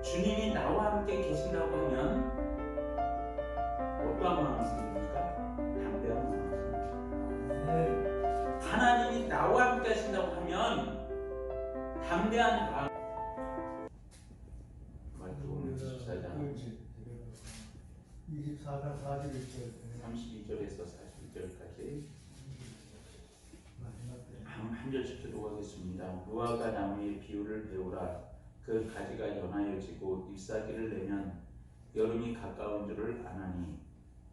주님이 나와 함께 계신다고 하면 어떠한 마음이 생깁니까? 담대한 마음. 하나님이 나와 함께 하신다고 하면 담대한 마음. 마태복음 24장 24장 41절 32절에서 41절까지 한 절씩 기도하겠습니다. 무화과 나무의 비유를 배우라. 그 가지가 연하여지고 잎사귀를 내면 여름이 가까운 줄을 아나니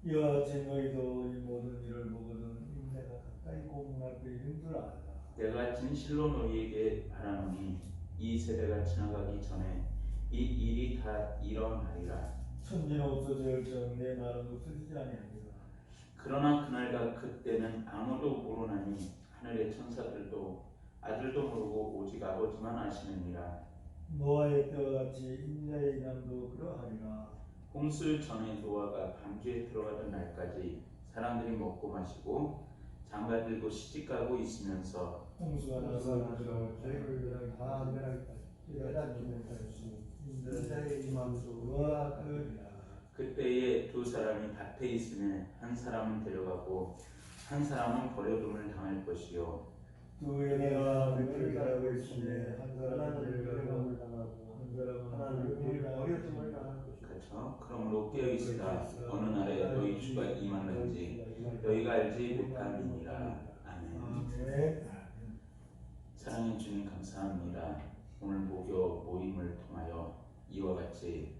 이와 같이 너희도 이 모든 일을 보거든 인내가 가까이 공문할 때인 줄 알라. 내가 진실로 너희에게 말하노니 이 세대가 지나가기 전에 이 일이 다 일어나리라. 천지는 없어질정 내 말은 없어지지 아니하리라. 그러나 그날과 그때는 아무도 모르나니 하늘의 천사들도 아들도 모르고 오직 아버지만 아시느니라. 노아의 때와 같이 인자의 인함도 그러하리라. 홍수 전에 노아가 방주에 들어가던 날까지 사람들이 먹고 마시고 장가 들고 시집가고 있으면서 홍수가 나서 저희를 다 깨닫지 못하였으니 인자의 인함도 그러하리라. 그때에 두 사람이 밭에 있으면 한 사람은 데려가고 한 사람은 버려둠을 당할 것이요 두 여자가 맥주를 가라고 있으니 한 사람은 데려가고 한 사람은 하나님을 버려둠을 당할 것이다. 그렇죠. 그러므로 깨어있으라. 어느 날에 너희 주가 임하는지 너희가 알지 못함이니라. 아멘. 사랑의 주님 감사합니다. 오늘 목요 모임을 통하여 이와 같이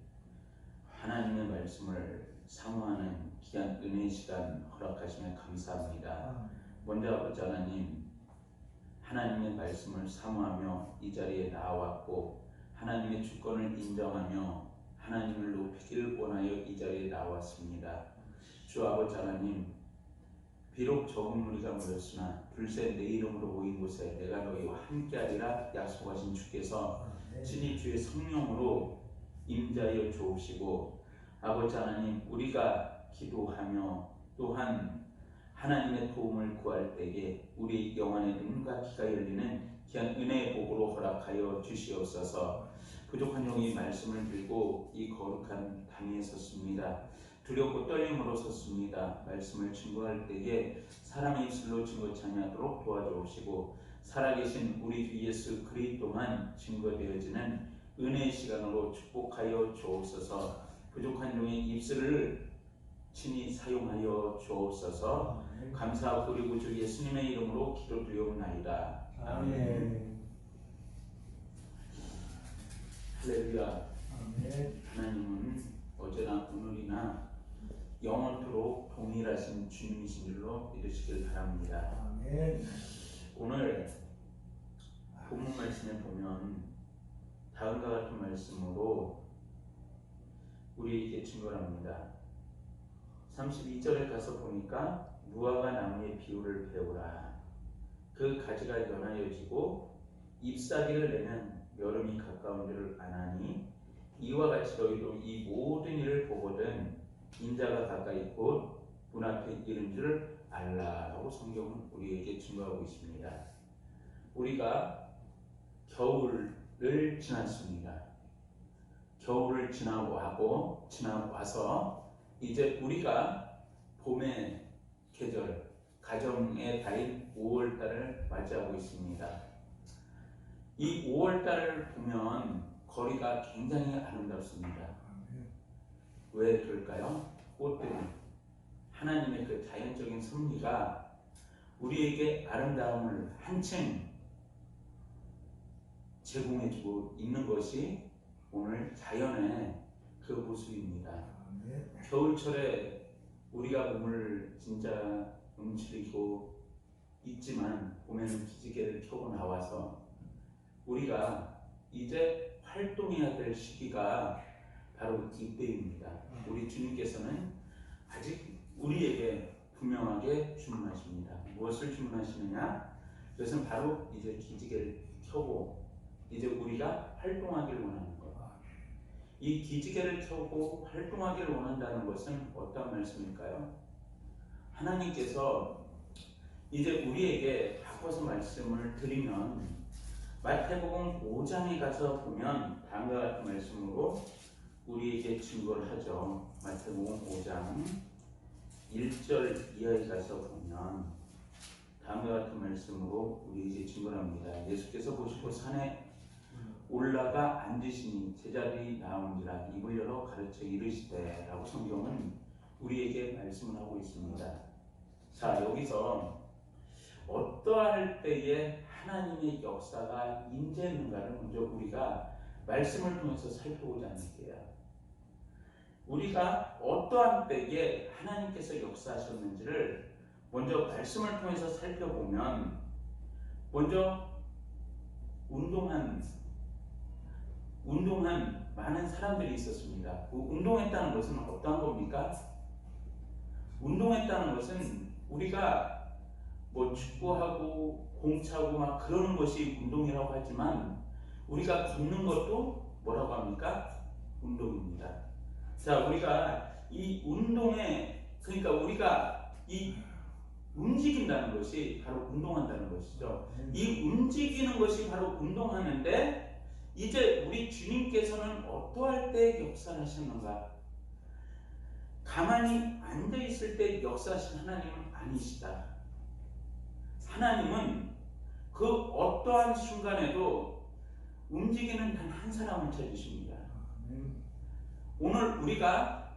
하나님의 말씀을 사모하는 귀한 은혜의 시간 허락하시며 감사합니다. 먼저 아버지 하나님, 하나님의 말씀을 사모하며 이 자리에 나왔고 하나님의 주권을 인정하며 하나님을 높이기를 원하여 이 자리에 나왔습니다. 주 아버지 하나님, 비록 적은 무리가 모였으나 둘셋 내 이름으로 모인 곳에 내가 너희와 함께하리라 약속하신 주께서 친히 주의 성령으로 임자하여 주옵시고 아버지 하나님, 우리가 기도하며 또한 하나님의 도움을 구할 때에 우리 영혼의 눈과 귀가 열리는 귀한 은혜의 복으로 허락하여 주시옵소서. 부족한 종이 말씀을 들고 이 거룩한 당에 섰습니다. 두렵고 떨림으로 섰습니다. 말씀을 증거할 때에 사람의 입술로 증거치 아니하도록 도와주옵시고 살아계신 우리 주 예수 그리스도만 증거되어지는 은혜의 시간으로 축복하여 주옵소서. 부족한 종의 입술을 친히 사용하여 주옵소서. 감사하고 우리 구주 예수님의 이름으로 기도드리옵나이다. 아멘. 할렐루야. 하나님은 어제나 오늘이나 영원토록 동일하신 주님이신 줄로 믿으시길 바랍니다. 아멘. 오늘 본문 말씀에 보면 다음과 같은 말씀으로 우리에게 증거합니다. 32절에 가서 보니까 무화과 나무의 비유를 배우라. 그 가지가 연하여지고 잎사귀를 내면 여름이 가까운 줄을 아나니 이와 같이 너희도 이 모든 일을 보거든 인자가 가까이 곧 문 앞에 이른 줄을 알라라고 성경은 우리에게 증거하고 있습니다. 우리가 겨울을 지났습니다. 겨울을 지나와서 이제 우리가 봄의 계절, 가정의 달인 5월달을 맞이하고 있습니다. 이 5월달을 보면 거리가 굉장히 아름답습니다. 왜 그럴까요? 꽃들이 하나님의 그 자연적인 섭리가 우리에게 아름다움을 한층 제공해주고 있는 것이 오늘 자연의 그 모습입니다. 겨울철에 우리가 몸을 진짜 움츠리고 있지만 봄에는 기지개를 켜고 나와서 우리가 이제 활동해야 될 시기가 바로 이때입니다. 우리 주님께서는 아직 우리에게 분명하게 주문하십니다. 무엇을 주문하시느냐? 그것은 바로 이제 기지개를 켜고 이제 우리가 활동하기를 원하는 것. 이 기지개를 켜고 활동하기를 원한다는 것은 어떤 말씀일까요? 하나님께서 이제 우리에게 바꿔서 말씀을 드리면 마태복음 5장에 가서 보면 다음과 같은 말씀으로 우리에게 증거를 하죠. 마태복음 5장 1절 이하에 가서 보면 다음과 같은 말씀으로 우리에게 증거를 합니다. 예수께서 보시고 산에 올라가 앉으시니 제자들이 나오니라 입을 열어 가르쳐 이르시되 라고 성경은 우리에게 말씀을 하고 있습니다. 자, 여기서 어떠할 때에 하나님의 역사가 임재했는가를 먼저 우리가 말씀을 통해서 살펴보지 않을게요. 우리가 어떠한 때에 하나님께서 역사하셨는지를 먼저 말씀을 통해서 살펴보면, 먼저 운동한 많은 사람들이 있었습니다. 그 운동했다는 것은 어떠한 겁니까? 운동했다는 것은 우리가 뭐 축구하고 공차고 막 그러는 것이 운동이라고 하지만 우리가 걷는 것도 뭐라고 합니까? 운동입니다. 자, 우리가 이 운동에, 그러니까 우리가 이 움직인다는 것이 바로 운동한다는 것이죠. 이 움직이는 것이 바로 운동하는데, 이제 우리 주님께서는 어떠할 때 역사하셨는가? 가만히 앉아 있을 때 역사하신 하나님은 아니시다. 하나님은 그 어떠한 순간에도 움직이는 단 한 사람을 찾으십니다. 오늘 우리가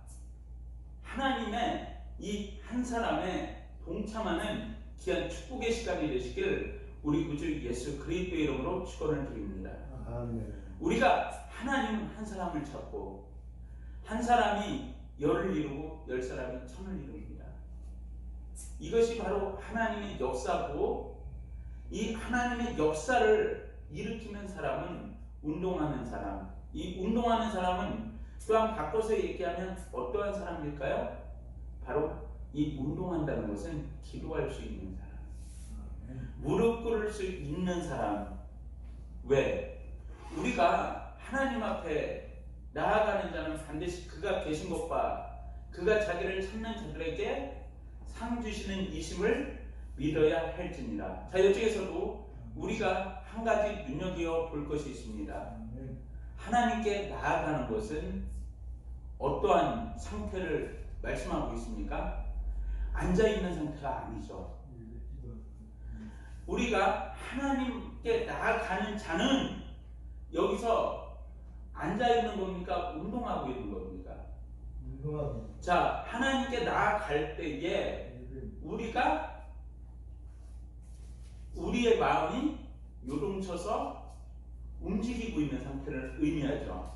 하나님의 이 한 사람에 동참하는 귀한 축복의 시간이 되시길 우리 구주 예수 그리스도의 이름으로 축원을 드립니다. 우리가 하나님 한 사람을 찾고 한 사람이 열을 이루고 10사람이 천을 이룹니다. 이것이 바로 하나님의 역사고, 이 하나님의 역사를 일으키는 사람은 운동하는 사람, 이 운동하는 사람은 또한 바꿔서 얘기하면 어떠한 사람일까요? 바로 이 운동한다는 것은 기도할 수 있는 사람, 무릎 꿇을 수 있는 사람. 왜? 우리가 하나님 앞에 나아가는 자는 반드시 그가 계신 것과 그가 자기를 찾는 자들에게 상 주시는 이심을 믿어야 할지니라. 자, 이쪽에서도 우리가 한 가지 눈여겨 볼 것이 있습니다. 하나님께 나아가는 것은 어떠한 상태를 말씀하고 있습니까? 앉아있는 상태가 아니죠. 우리가 하나님께 나아가는 자는 여기서 앉아있는 겁니까? 운동하고 있는 겁니까? 자, 하나님께 나아갈 때에 우리가 우리의 마음이 요동쳐서 움직이고 있는 상태를 의미하죠.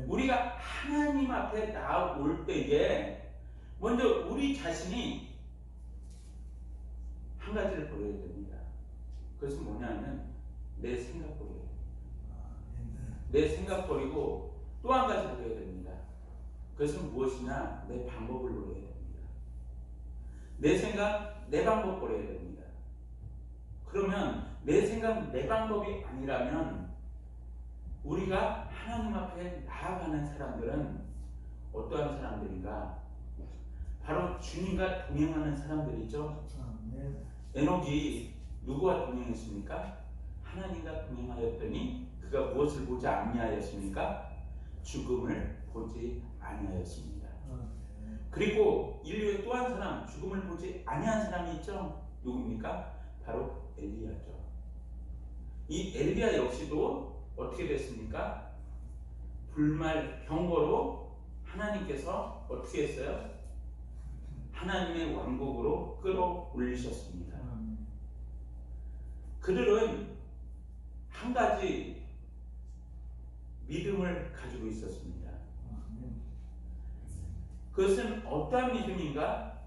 우리가 하나님 앞에 나아올 때에 먼저 우리 자신이 한 가지를 버려야 됩니다. 그것은 뭐냐면 내 생각 버려야 됩니다. 내 생각 버리고 또 한 가지 버려야 됩니다. 그것은 무엇이냐? 내 방법을 버려야 됩니다. 내 생각, 내 방법 버려야 됩니다. 그러면 내 생각, 내 방법이 아니라면 우리가 하나님 앞에 나아가는 사람들은 어떠한 사람들인가? 바로 주님과 동행하는 사람들이죠. 에녹이 누구와 동행했습니까? 하나님과 동행하였더니 그가 무엇을 보지 아니하였습니까? 죽음을 보지 아니하였습니다. 그리고 인류의 또 한 사람, 죽음을 보지 아니한 사람이 있죠. 누굽니까? 바로 엘리야죠. 이 엘리야 역시도 어떻게 됐습니까? 불말 병거로 하나님께서 어떻게 했어요? 하나님의 왕국으로 끌어올리셨습니다. 그들은 한 가지 믿음을 가지고 있었습니다. 그것은 어떠한 믿음인가?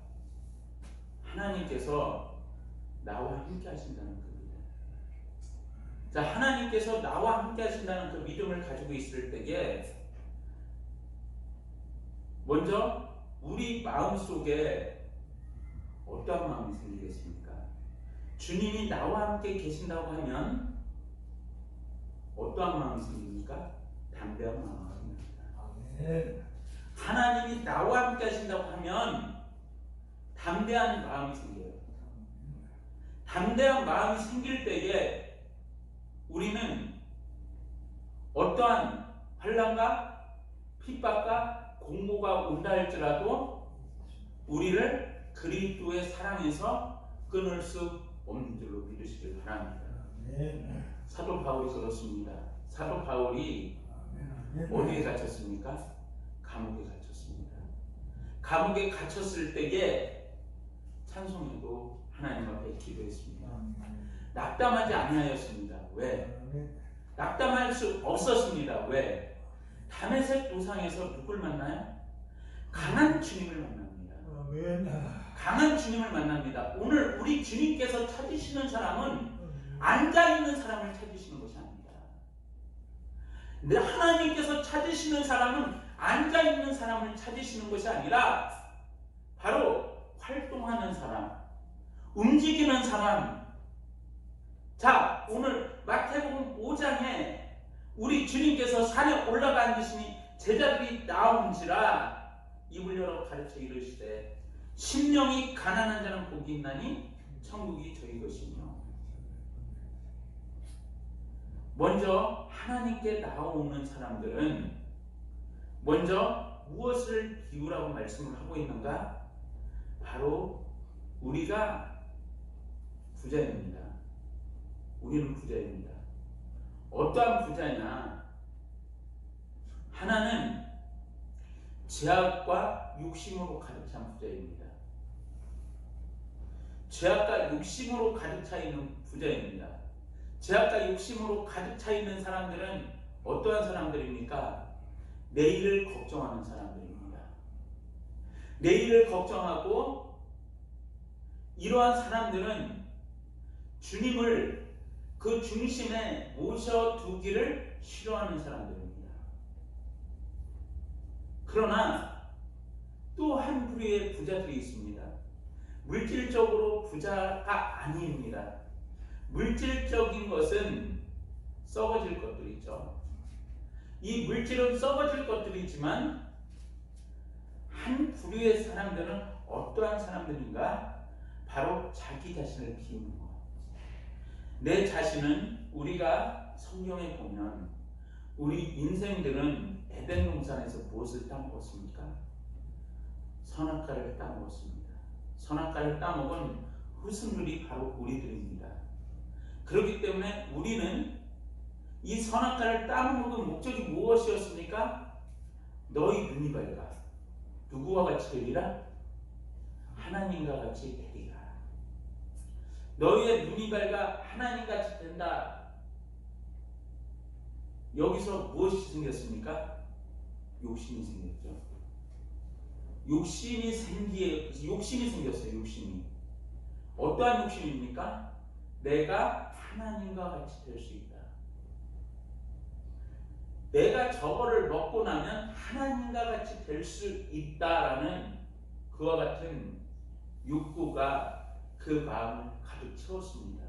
하나님께서 나와 함께 하신다는 그 믿음. 자, 하나님께서 나와 함께 하신다는 그 믿음을 가지고 있을 때에 먼저 우리 마음속에 어떠한 마음이 생기겠습니까? 주님이 나와 함께 계신다고 하면 어떠한 마음이 생깁니까? 담대한 마음이 생깁니다. 하나님이 나와 함께 하신다고 하면 담대한 마음이 생겨요. 담대한 마음이 생길 때에 우리는 어떠한 환난과 핍박과 공고가 온다 할지라도 우리를 그리스도의 사랑에서 끊을 수 없는 줄로 믿으시길 바랍니다. 사도 바울이 그렇습니다. 사도 바울이 어디에 갇혔습니까? 감옥에 갇혔습니다. 감옥에 갇혔을 때에 찬송에도 하나님 앞에 기도했습니다. 낙담하지 아니하였습니다. 왜? 낙담할 수 없었습니다. 왜? 다메섹 도상에서 누굴 만나요? 강한 주님을 만납니다. 강한 주님을 만납니다. 오늘 우리 주님께서 찾으시는 사람은 앉아있는 사람을 찾으시는 것이 아닙니다. 근데 하나님께서 찾으시는 사람은 앉아있는 사람을 찾으시는 것이 아니라 바로 활동하는 사람, 움직이는 사람. 자, 오늘 마태복음 5장에 우리 주님께서 산에 올라가 앉으시니 제자들이 나온지라 입을 열어 가르쳐 이르시되 심령이 가난한 자는 복이 있나니 천국이 저희 것이며. 먼저 하나님께 나오는 사람들은 먼저 무엇을 비우라고 말씀을 하고 있는가? 바로 우리가 부자입니다. 우리는 부자입니다. 어떠한 부자냐? 하나는 죄악과 욕심으로 가득 찬 부자입니다. 죄악과 욕심으로 가득 차 있는 부자입니다. 죄악과 욕심으로 가득 차 있는 사람들은 어떠한 사람들입니까? 내일을 걱정하는 사람들입니다. 내일을 걱정하고 이러한 사람들은 주님을 그 중심에 모셔두기를 싫어하는 사람들입니다. 그러나 또 한 부류의 부자들이 있습니다. 물질적으로 부자가 아닙니다. 물질적인 것은 썩어질 것들이죠. 이 물질은 썩어질 것들이지만 한 부류의 사람들은 어떠한 사람들인가? 바로 자기 자신을 비우는 것. 내 자신은 우리가 성경에 보면 우리 인생들은 에덴 동산에서 무엇을 따먹었습니까? 선악과를 따먹었습니다. 선악과를 따먹은 후순들이 바로 우리들입니다. 그렇기 때문에 우리는 이 선악과를 따먹은 목적이 무엇이었습니까? 너희 눈이 밝아 누구와 같이 되리라? 하나님과 같이 되리라. 너희의 눈이 밝아 하나님같이 된다. 여기서 무엇이 생겼습니까? 욕심이 생겼죠. 욕심이 생겼어요. 욕심이. 어떠한 욕심입니까? 내가 하나님과 같이 될 수 있다. 내가 저거를 먹고 나면 하나님과 같이 될 수 있다라는 그와 같은 욕구가 그 마음을 가득 채웠습니다.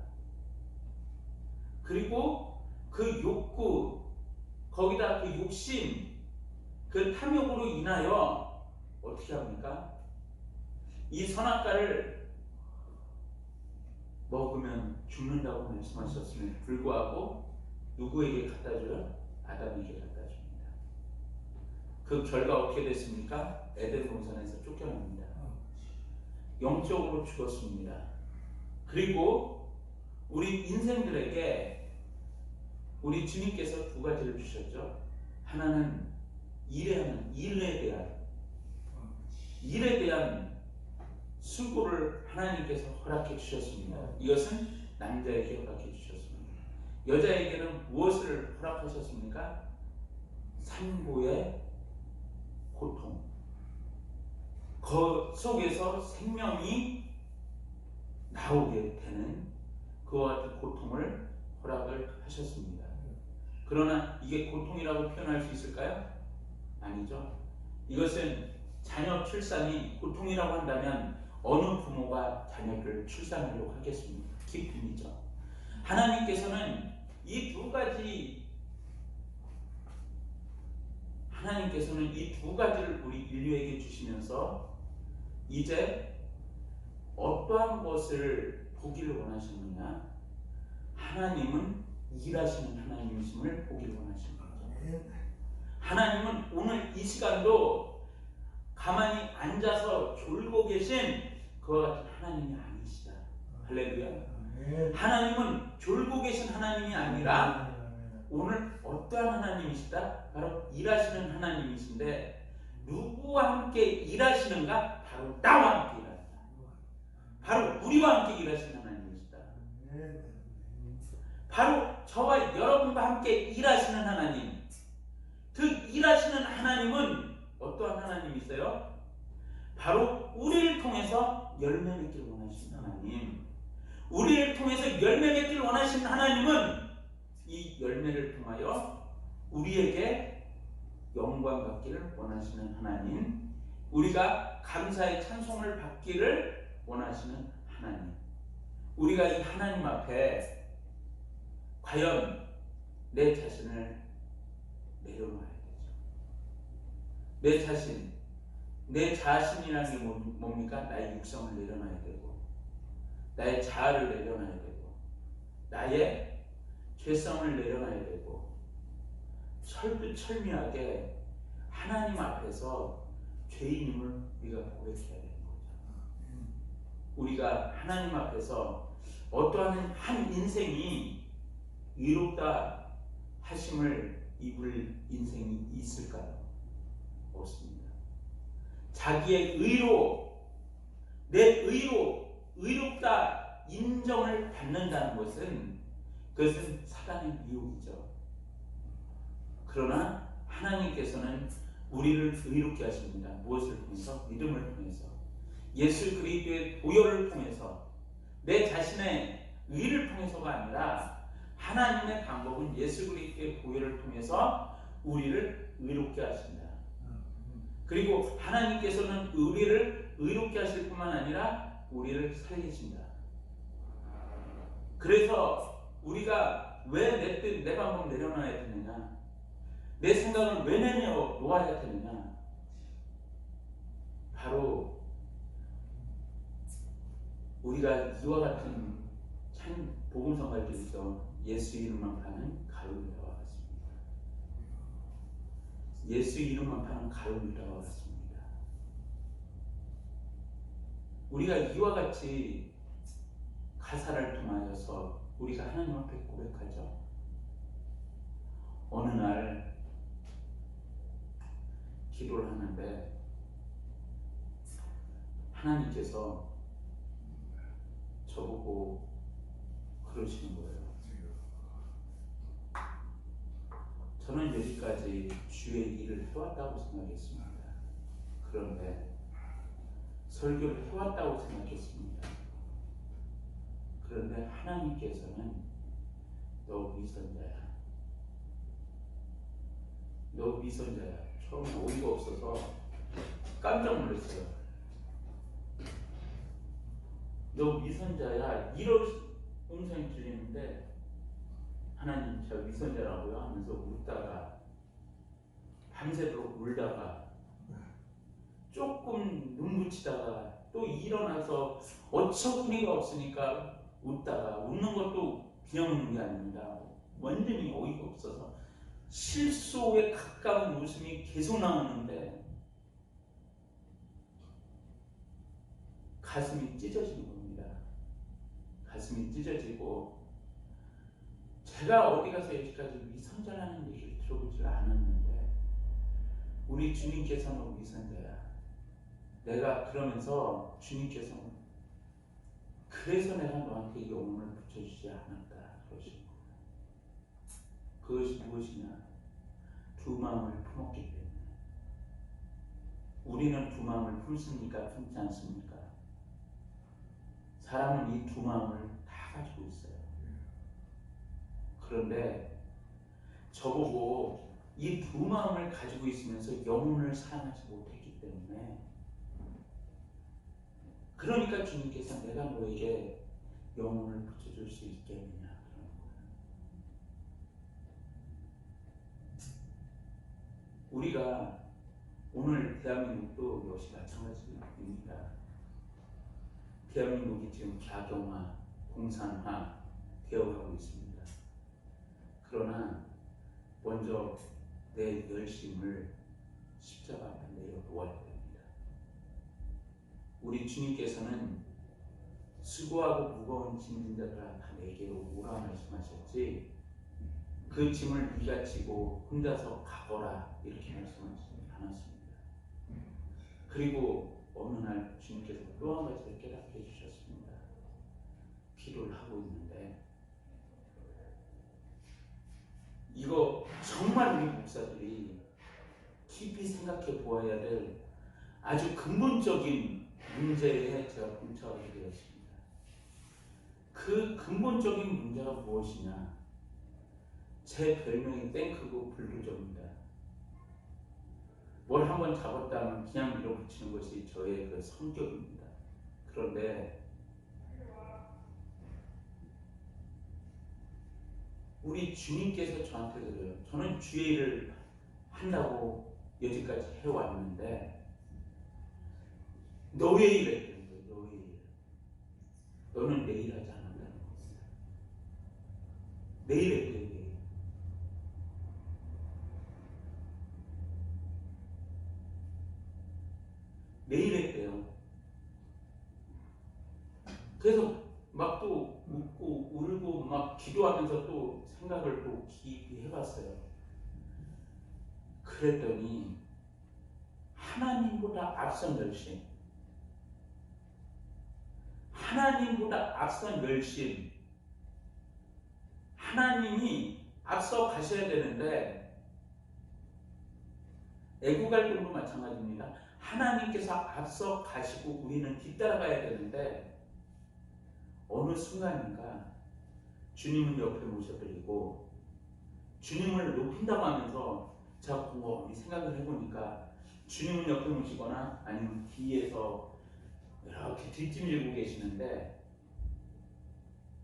그리고 그 욕구, 거기다 그 욕심, 그 탐욕으로 인하여 어떻게 합니까? 이 선악과를 먹으면 죽는다고 말씀하셨음에도 불구하고 누구에게 갖다 줘요? 아담에게 갖다 줍니다. 그 결과 어떻게 됐습니까? 에덴 동산에서 쫓겨납니다. 영적으로 죽었습니다. 그리고 우리 인생들에게 우리 주님께서 두 가지를 주셨죠. 하나는 일에 대한 수고를 하나님께서 허락해 주셨습니다. 이것은 남자에게 허락해 주셨습니다. 여자에게는 무엇을 허락하셨습니까? 산고의 고통. 그 속에서 생명이 나오게 되는 그와 같은 고통을 허락을 하셨습니다. 그러나 이게 고통이라고 표현할 수 있을까요? 아니죠. 이것은 자녀 출산이 고통이라고 한다면 어느 부모가 자녀를 출산하려고 하겠습니까? 기쁨이죠. 하나님께서는 이 두 가지를 우리 인류에게 주시면서 이제 어떠한 것을 보기를 원하셨느냐? 하나님은 일하시는 하나님이심을 보기를 원하십니다. 하나님은 오늘 이 시간도 가만히 앉아서 졸고 계신 그와 같은 하나님이 아니시다. 할렐루야. 하나님은 졸고 계신 하나님이 아니라 오늘 어떠한 하나님이시다? 바로 일하시는 하나님이신데 누구와 함께 일하시는가? 바로 나와 함께 일하신다. 바로 우리와 함께 일하시는 하나님이시다. 바로 저와 여러분과 함께 일하시는 하나님. 그 일하시는 하나님은 어떠한 하나님이세요? 바로 우리를 통해서 열매 맺기를 원하시는 하나님. 우리를 통해서 열매 맺기를 원하시는 하나님은 이 열매를 통하여 우리에게 영광 받기를 원하시는 하나님, 우리가 감사의 찬송을 받기를 원하시는 하나님. 우리가 이 하나님 앞에 과연 내 자신을 내려놔야 되죠. 내 자신, 내 자신이라는 게 뭡니까? 나의 육성을 내려놔야 되고, 나의 자아를 내려놔야 되고, 나의 죄성을 내려놔야 되고, 철두철미하게 하나님 앞에서 죄인임을 우리가 고백해야 되는 거죠. 우리가 하나님 앞에서 어떠한 한 인생이 의롭다 하심을 입을 인생이 있을까요? 없습니다. 자기의 의로, 내 의로, 의롭다 인정을 받는다는 것은 그것은 사단의 미혹이죠. 그러나 하나님께서는 우리를 의롭게 하십니다. 무엇을 통해서? 믿음을 통해서, 예수 그리스도의 보혈을 통해서, 내 자신의 의를 통해서가 아니라 하나님의 방법은 예수 그리스도의 보혈을 통해서 우리를 의롭게 하신다. 그리고 하나님께서는 우리를 의롭게 하실 뿐만 아니라 우리를 살리신다. 그래서 우리가 왜 내 방법 내려놔야 되느냐, 내 생각을 왜 내려놓아야 되느냐, 바로 우리가 이와 같은 참 복음성가들에서 예수 이름만 파는 가룟유다와 같습니다. 예수 이름만 파는 가룟유다와 같습니다. 우리가 이와 같이 가사를 통하여서 우리가 하나님 앞에 고백하죠. 어느 날 기도를 하는데 하나님께서 저보고 그러시는 거예요. 저는 여기까지 주의 일을 해왔다고 생각했습니다. 그런데 설교를 해왔다고 생각했습니다. 그런데 하나님께서는 너 위선자야. 너 위선자야. 처음에 어이가 없어서 깜짝 놀랐어요. 너 위선자야. 이런 음성이 들리는데 하나님 저 위선자라고요? 하면서 웃다가 밤새도록 울다가 조금 눈 붙이다가 또 일어나서 어처구니가 없으니까 웃다가, 웃는 것도 그냥 웃는 게 아닙니다. 완전히 어이가 없어서 실소에 가까운 웃음이 계속 나오는데 가슴이 찢어지는 겁니다. 가슴이 찢어지고, 제가 어디 가서 여기까지 위선자라는 얘기를 들어보질 않았는데 우리 주님께서는 위선자야. 내가 그러면서 주님께서는 그래서 내가 너한테 영혼을 붙여주지 않았다 그러시는 거예요. 그것이 무엇이냐? 두 마음을 품었기 때문에. 우리는 두 마음을 품습니까? 품지 않습니까? 사람은 이 두 마음을 다 가지고 있어요. 그런데 저보고 이 두 마음을 가지고 있으면서 영혼을 사랑하지 못했기 때문에, 그러니까 주님께서 내가 너에게 영혼을 붙여줄 수 있겠느냐 그러는 거예요. 우리가 오늘 대한민국도 역시 마찬가지입니다. 대한민국이 지금 갸경화, 공산화 되어가고 있습니다. 그러나 먼저 내 열심을 십자가 앞에 내려놓아야 됩니다. 우리 주님께서는 수고하고 무거운 짐진 자들아 다 내게로 오라 말씀하셨지, 그 짐을 네가 지고 혼자서 가거라 이렇게 말씀하시지 않았습니다. 그리고 어느 날 주님께서 또 한 가지를 깨닫게 해주셨습니다. 기도를 하고 있는데, 이거 정말 우리 목사들이 깊이 생각해 보아야 될 아주 근본적인 문제에 제가 봉착하게 되었습니다. 그 근본적인 문제가 무엇이냐? 제 별명이 땡크고 불도저입니다. 뭘 한번 잡았다 하면 그냥 밀어붙이는 것이 저의 그 성격입니다. 그런데 우리 주님께서 저한테 그래요. 저는 주의 일을 한다고 여기까지 해왔는데 너의 일을 해야 되는 거예요. 너의 일. 너는 내일 하지 않는다는 겁니다. 내일 해야 돼요. 내일 했대요. 그래서 막 또 웃고 울고 막 기도하면서 또 생각을 또 깊이 해봤어요. 그랬더니 하나님보다 앞선 열심, 하나님보다 앞선 열심, 하나님이 앞서 가셔야 되는데, 애국갈등도 마찬가지입니다. 하나님께서 앞서 가시고 우리는 뒤따라가야 되는데, 어느 순간인가 주님은 옆에 모셔드리고 주님을 높인다고 하면서 제가 곰곰이 생각을 해보니까 주님은 옆에 모시거나 아니면 뒤에서 이렇게 뒷짐지고 계시는데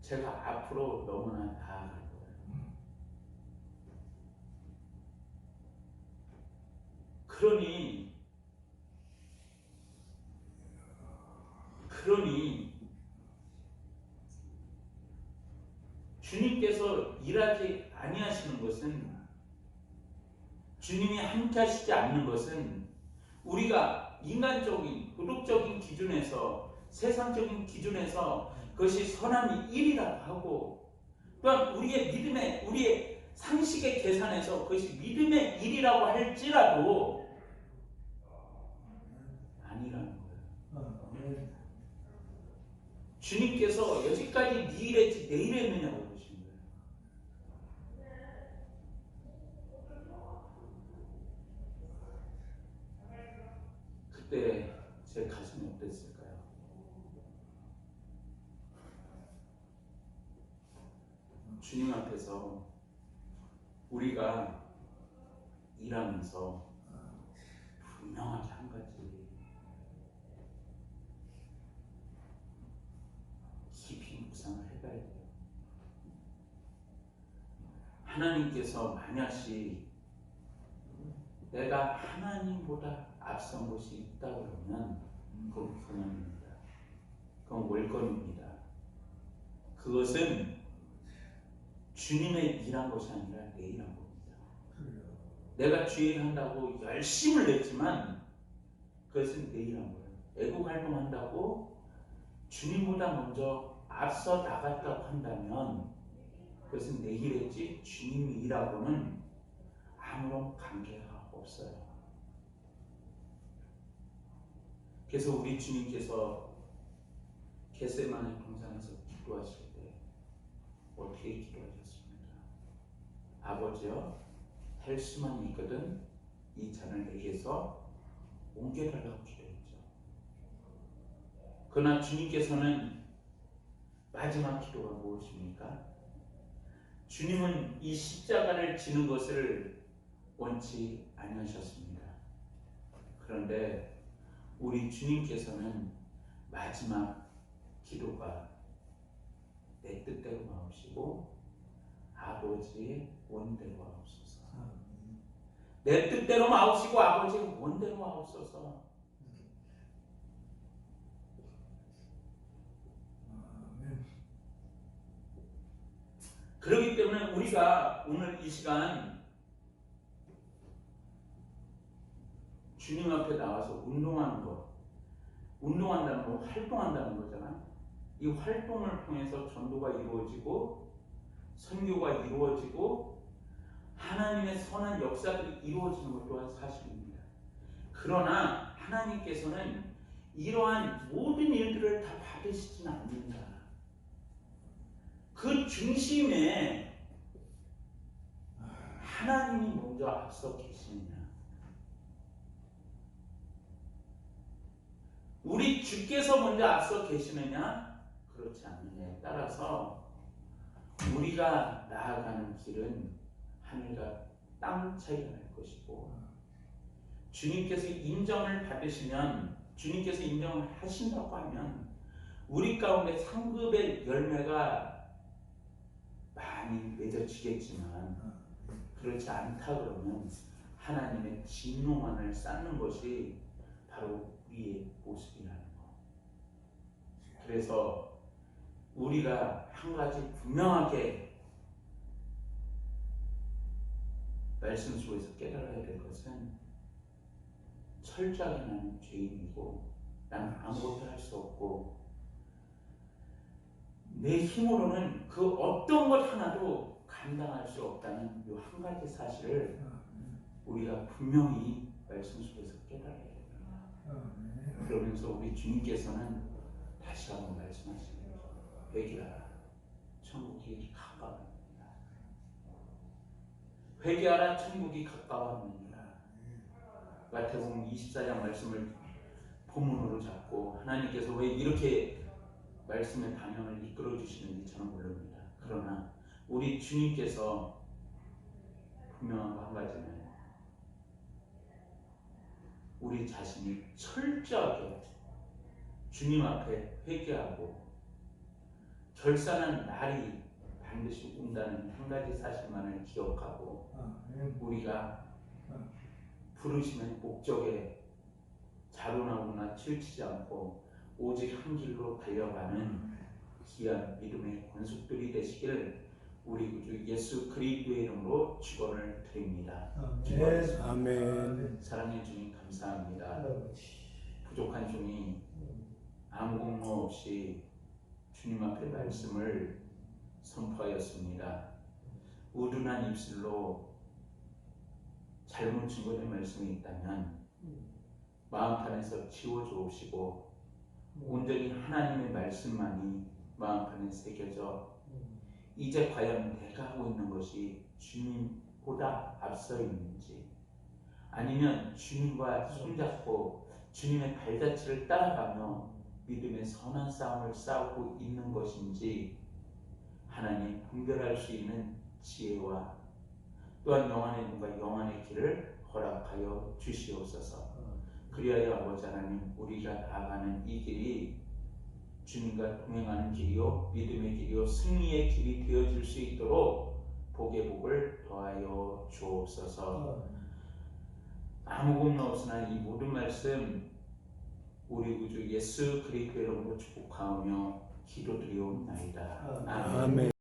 제가 앞으로 너무나 나아갈 거예요. 그러니 주님께서 일하지 아니하시는 것은, 주님이 함께 하시지 않는 것은 우리가 인간적인 도덕적인 기준에서, 세상적인 기준에서 그것이 선함이 1이라고 하고, 또한 우리의 믿음의, 우리의 상식의 계산에서 그것이 믿음의 1이라고 할지라도 아니라는 거예요. 주님께서 여기까지 네 일했지 내 일 했느냐고 그러신 거예요. 그때 제 가슴이 어땠을까요? 주님 앞에서 우리가 일하면서 분명하게 한 가지 깊이 묵상을 해봐야 돼요. 하나님께서 만약시 내가 하나님보다 앞선 것이 있다 그러면 그건 교만입니다. 그건 월권입니다. 그것은 주님의 일한 것이 아니라 내 일한 겁니다. 내가 주의 일 한다고 열심을 냈지만 그것은 내 일한 거예요. 애국 활동한다고 주님보다 먼저 앞서 나갔다고 한다면 그것은 내 일했지 주님의 일하고는 아무런 관계가 없어요. 그래서 우리 주님께서 겟세마네 동산에서 기도하실 때 어떻게 기도하셨습니까? 아버지여, 할 수만 있거든 이 잔을 내게서 옮겨달라고 기도했죠. 그러나 주님께서는 마지막 기도가 무엇입니까? 주님은 이 십자가를 지는 것을 원치 아니하셨습니다. 그런데 우리 주님께서는 마지막 기도가 내 뜻대로 마옵시고 아버지의 원대로 하옵소서. 내 뜻대로 마옵시고 아버지의 원대로 하옵소서. 그렇기 때문에 우리가 오늘 이 시간 주님 앞에 나와서 운동하는 것, 운동한다는 건 활동한다는 거잖아. 이 활동을 통해서 전도가 이루어지고 선교가 이루어지고 하나님의 선한 역사들이 이루어지는 것 또한 사실입니다. 그러나 하나님께서는 이러한 모든 일들을 다 받으시지는 않는다. 그 중심에 하나님이 먼저 앞서 계시느냐, 우리 주께서 먼저 앞서 계시느냐, 그렇지 않느냐에 따라서 우리가 나아가는 길은 하늘과 땅 차이가 날 것이고, 주님께서 인정을 받으시면, 주님께서 인정을 하신다고 하면 우리 가운데 상급의 열매가 많이 맺어지겠지만, 그렇지 않다 그러면 하나님의 진노만을 쌓는 것이 바로 우리의 모습이라는 것. 그래서 우리가 한 가지 분명하게 말씀 속에서 깨달아야 될 것은, 철저하게 나는 죄인이고 나는 아무것도 할 수 없고 내 힘으로는 그 어떤 것 하나도 감당할 수 없다는 이 한 가지 사실을 우리가 분명히 말씀 속에서 깨달아야 됩니다. 그러면서 우리 주님께서는 다시 한번 말씀하시는 거죠. 회개하라, 천국이 가까웠느니라. 회개하라, 천국이 가까웠느니라. 마태복음 24장 말씀을 본문으로 잡고 하나님께서 왜 이렇게 말씀의 방향을 이끌어 주시는지 저는 모릅니다. 그러나 우리 주님께서 분명한 거 한 가지는, 우리 자신이 철저하게 주님 앞에 회개하고 결산한 날이 반드시 온다는 한 가지 사실만을 기억하고, 우리가 부르심의 목적에 자로나거나 치우치지 않고 오직 한 길로 달려가는 귀한 믿음의 권속들이 되시길 우리 구주 예수 그리스도의 이름으로 축원을 드립니다. 아멘. 사랑의 주님 감사합니다. 부족한 종이 아무 공로 없이 주님 앞에 말씀을 선포하였습니다. 우둔한 입술로 잘못 증거된 말씀이 있다면 마음판에서 지워주옵시고, 온전히 하나님의 말씀만이 마음판에 새겨져 이제 과연 내가 하고 있는 것이 주님보다 앞서 있는지, 아니면 주님과 손잡고 주님의 발자취를 따라가며 믿음의 선한 싸움을 싸우고 있는 것인지 하나님 분별할 수 있는 지혜와 또한 영안의 눈과 영안의 길을 허락하여 주시옵소서. 그리하여 아버지 하나님, 우리가 나아가는 이 길이 주님과 동행하는 길이요 믿음의 길이요 승리의 길이 되어질 수 있도록 복의 복을 더하여 주옵소서. 아무 공로 없으나 이 모든 말씀 우리 구주 예수 그리스도의 이름으로 축복하며 기도드리옵나이다. 아멘.